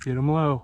Get them low.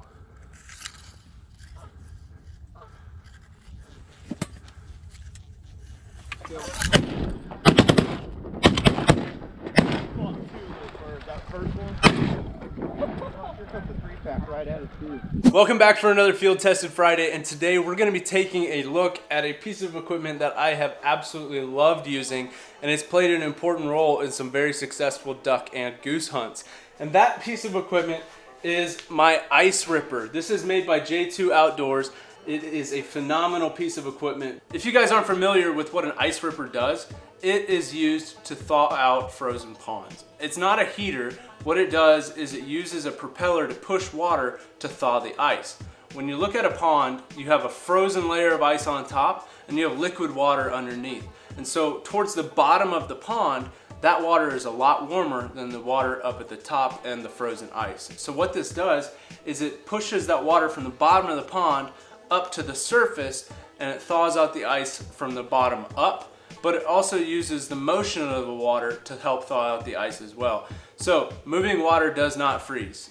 Welcome back for another Field Tested Friday, and today we're going to be taking a look at a piece of equipment that I have absolutely loved using, and it's played an important role in some very successful duck and goose hunts. And that piece of equipment is my ice ripper. This is made by J2 Outdoors. It is a phenomenal piece of equipment. If you guys aren't familiar with what an ice ripper does, it is used to thaw out frozen ponds. It's not a heater. What it does is it uses a propeller to push water to thaw the ice. When you look at a pond, you have a frozen layer of ice on top and you have liquid water underneath. And so towards the bottom of the pond, that water is a lot warmer than the water up at the top and the frozen ice. So what this does is it pushes that water from the bottom of the pond up to the surface, and it thaws out the ice from the bottom up, but it also uses the motion of the water to help thaw out the ice as well. So moving water does not freeze.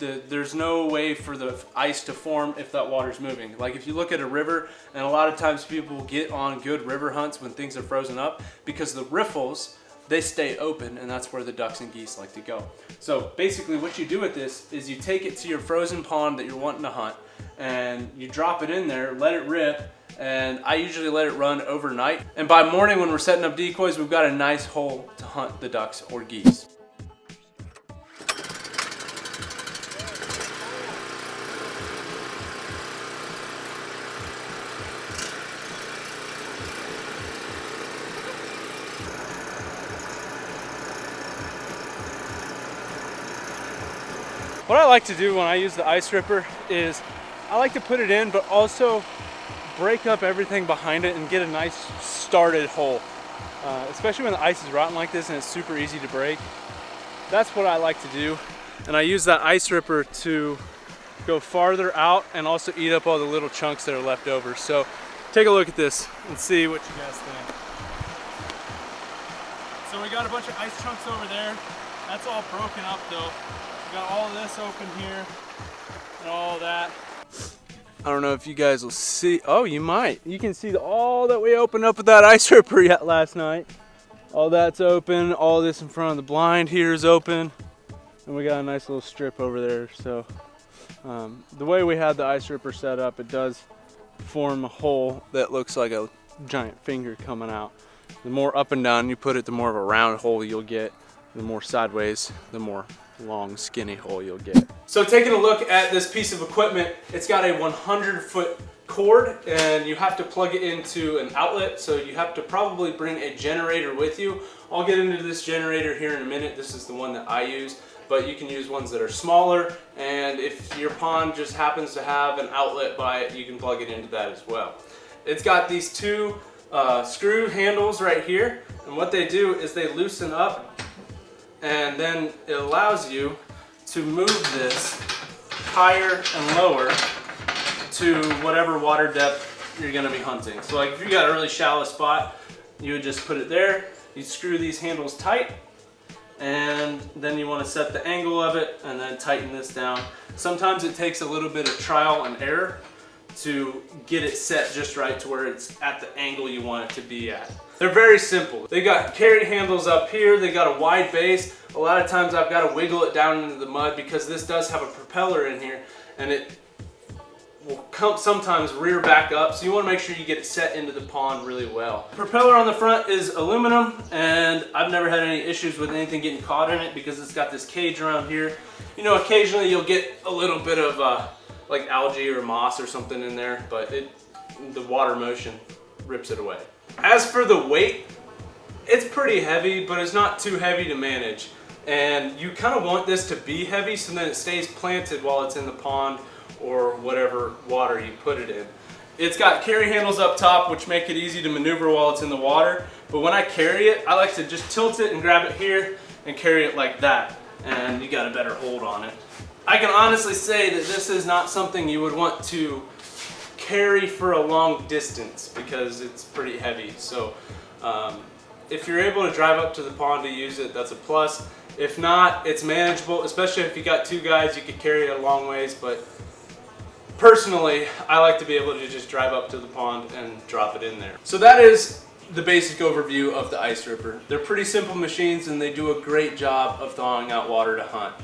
There's no way for the ice to form if that water's moving. Like if you look at a river, and a lot of times people get on good river hunts when things are frozen up because the riffles, they stay open, and that's where the ducks and geese like to go. So basically what you do with this is you take it to your frozen pond that you're wanting to hunt, and you drop it in there, let it rip, and I usually let it run overnight. And by morning when we're setting up decoys, we've got a nice hole to hunt the ducks or geese. What I like to do when I use the ice ripper is I like to put it in, but also break up everything behind it and get a nice started hole. Especially when the ice is rotten like this and it's super easy to break. That's what I like to do. And I use that ice ripper to go farther out and also eat up all the little chunks that are left over. So take a look at this and see what you guys think. So we got a bunch of ice chunks over there. That's all broken up though. Got all of this open here and all that. I don't know if you guys will see. Oh, you might. You can see all that we opened up with that ice ripper last night. All that's open. All this in front of the blind here is open. And we got a nice little strip over there. So the way we had the ice ripper set up, it does form a hole that looks like a giant finger coming out. The more up and down you put it, the more of a round hole you'll get. The more sideways, the more long skinny hole you'll get. So taking a look at this piece of equipment, it's got a 100-foot cord, and you have to plug it into an outlet, so you have to probably bring a generator with you. I'll get into this generator here in a minute. This is the one that I use, but you can use ones that are smaller, and if your pond just happens to have an outlet by it, you can plug it into that as well. It's got these two screw handles right here, and what they do is they loosen up, and then it allows you to move this higher and lower to whatever water depth you're gonna be hunting. So like if you got a really shallow spot, you would just put it there, you screw these handles tight, and then you wanna set the angle of it and then tighten this down. Sometimes it takes a little bit of trial and error to get it set just right to where it's at the angle you want it to be at. They're very simple. They got carry handles up here, they got a wide base. A lot of times I've got to wiggle it down into the mud because this does have a propeller in here, and it will sometimes rear back up, so you want to make sure you get it set into the pond really well. Propeller on the front is aluminum, and I've never had any issues with anything getting caught in it because it's got this cage around here. You know, occasionally you'll get a little bit of like algae or moss or something in there, but the water motion rips it away. As for the weight, it's pretty heavy, but it's not too heavy to manage. And you kind of want this to be heavy so that it stays planted while it's in the pond or whatever water you put it in. It's got carry handles up top, which make it easy to maneuver while it's in the water. But when I carry it, I like to just tilt it and grab it here and carry it like that. And you got a better hold on it. I can honestly say that this is not something you would want to carry for a long distance because it's pretty heavy. So if you're able to drive up to the pond to use it, that's a plus. If not, it's manageable, especially if you got 2 guys, you could carry it a long ways, but personally, I like to be able to just drive up to the pond and drop it in there. So that is the basic overview of the Ice Ripper. They're pretty simple machines and they do a great job of thawing out water to hunt.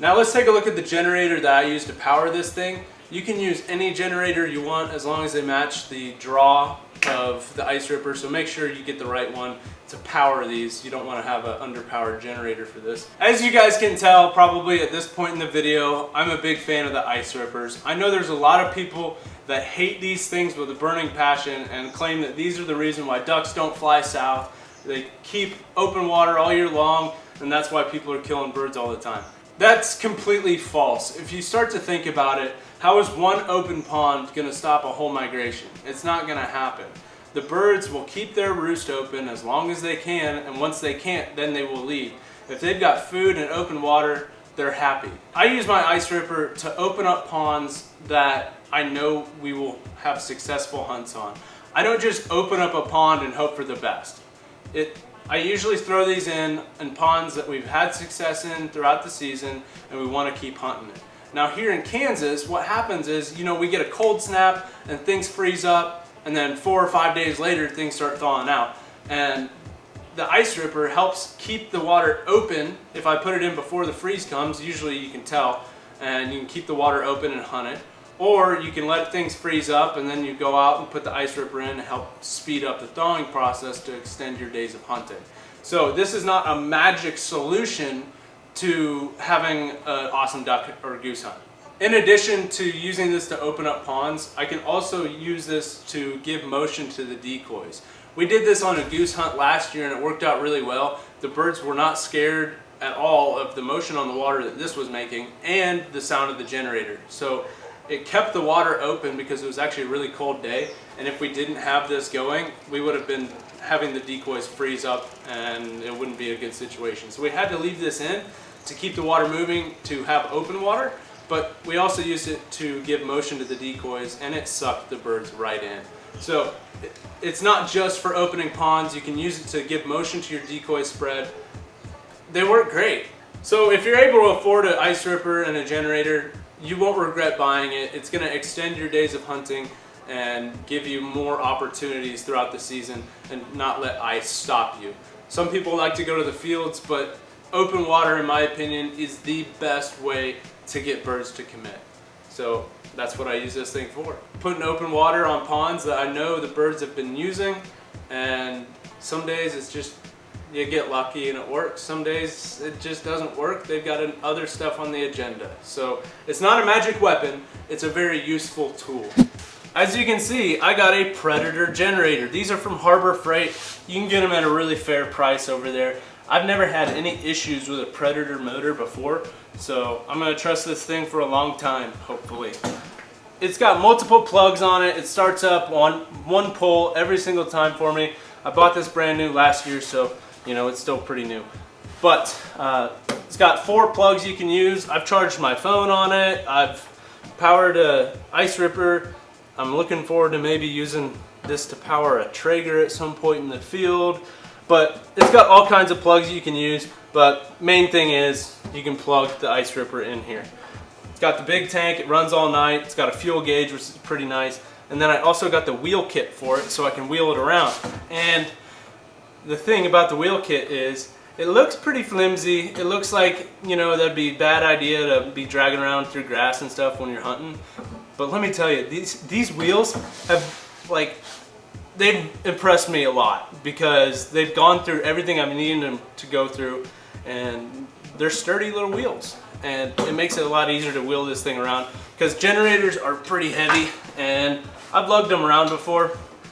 Now let's take a look at the generator that I use to power this thing. You can use any generator you want as long as they match the draw of the Ice Ripper, so make sure you get the right one to power these. You don't want to have an underpowered generator for this. As you guys can tell probably at this point in the video, I'm a big fan of the Ice Rippers. I know there's a lot of people that hate these things with a burning passion and claim that these are the reason why ducks don't fly south. They keep open water all year long and that's why people are killing birds all the time. That's completely false. If you start to think about it, how is one open pond going to stop a whole migration? It's not going to happen. The birds will keep their roost open as long as they can, and once they can't, then they will leave. If they've got food and open water, they're happy. I use my Ice Ripper to open up ponds that I know we will have successful hunts on. I don't just open up a pond and hope for the best. I usually throw these in ponds that we've had success in throughout the season and we want to keep hunting it. Now here in Kansas, what happens is, we get a cold snap and things freeze up, and then 4 or 5 days later things start thawing out. And the Ice Ripper helps keep the water open. If I put it in before the freeze comes, usually you can tell, and you can keep the water open and hunt it. Or you can let things freeze up and then you go out and put the Ice Ripper in and help speed up the thawing process to extend your days of hunting. So this is not a magic solution to having an awesome duck or goose hunt. In addition to using this to open up ponds, I can also use this to give motion to the decoys. We did this on a goose hunt last year and it worked out really well. The birds were not scared at all of the motion on the water that this was making and the sound of the generator. So it kept the water open because it was actually a really cold day, and if we didn't have this going, we would have been having the decoys freeze up and it wouldn't be a good situation. So we had to leave this in to keep the water moving, to have open water, but we also used it to give motion to the decoys and it sucked the birds right in. So it's not just for opening ponds, you can use it to give motion to your decoy spread. They work great. So if you're able to afford an Ice Ripper and a generator, you won't regret buying it. It's going to extend your days of hunting and give you more opportunities throughout the season and not let ice stop you. Some people like to go to the fields, but open water, in my opinion, is the best way to get birds to commit. So that's what I use this thing for. Putting open water on ponds that I know the birds have been using, and some days it's just, you get lucky and it works. Some days it just doesn't work. They've got other stuff on the agenda. So it's not a magic weapon, it's a very useful tool. As you can see, I got a Predator generator. These are from Harbor Freight. You can get them at a really fair price over there. I've never had any issues with a Predator motor before, so I'm gonna trust this thing for a long time, hopefully. It's got multiple plugs on it. It starts up on one pull every single time for me. I bought this brand new last year, so it's still pretty new. But it's got 4 plugs you can use. I've charged my phone on it. I've powered a Ice Ripper. I'm looking forward to maybe using this to power a Traeger at some point in the field. But it's got all kinds of plugs you can use. But main thing is you can plug the Ice Ripper in here. It's got the big tank. It runs all night. It's got a fuel gauge, which is pretty nice. And then I also got the wheel kit for it so I can wheel it around. And the thing about the wheel kit is it looks pretty flimsy. It looks like, that'd be a bad idea to be dragging around through grass and stuff when you're hunting. But let me tell you, these wheels have, they've impressed me a lot because they've gone through everything I'm needing them to go through, and they're sturdy little wheels. And it makes it a lot easier to wheel this thing around because generators are pretty heavy, and I've lugged them around before.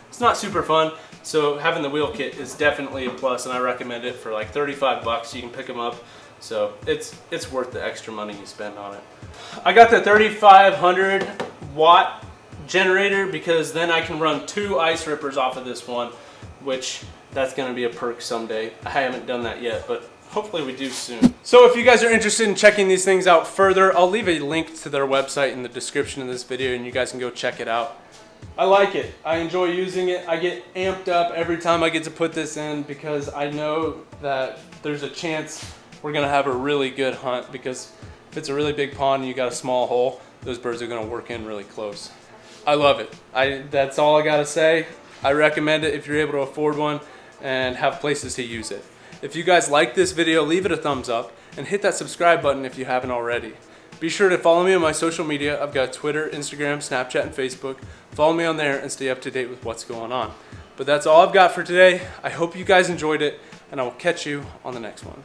It's not super fun. So having the wheel kit is definitely a plus, and I recommend it for like 35 bucks. You can pick them up. So it's worth the extra money you spend on it. I got the 3500 watt generator because then I can run 2 Ice Rippers off of this one, which that's going to be a perk someday. I haven't done that yet, but hopefully we do soon. So if you guys are interested in checking these things out further, I'll leave a link to their website in the description of this video and you guys can go check it out. I like it. I enjoy using it. I get amped up every time I get to put this in because I know that there's a chance we're gonna have a really good hunt, because if it's a really big pond and you got a small hole, those birds are gonna work in really close. I love it. That's all I gotta say. I recommend it if you're able to afford one and have places to use it. If you guys like this video, leave it a thumbs up and hit that subscribe button if you haven't already. Be sure to follow me on my social media. I've got Twitter, Instagram, Snapchat, and Facebook. Follow me on there and stay up to date with what's going on. But that's all I've got for today. I hope you guys enjoyed it, and I will catch you on the next one.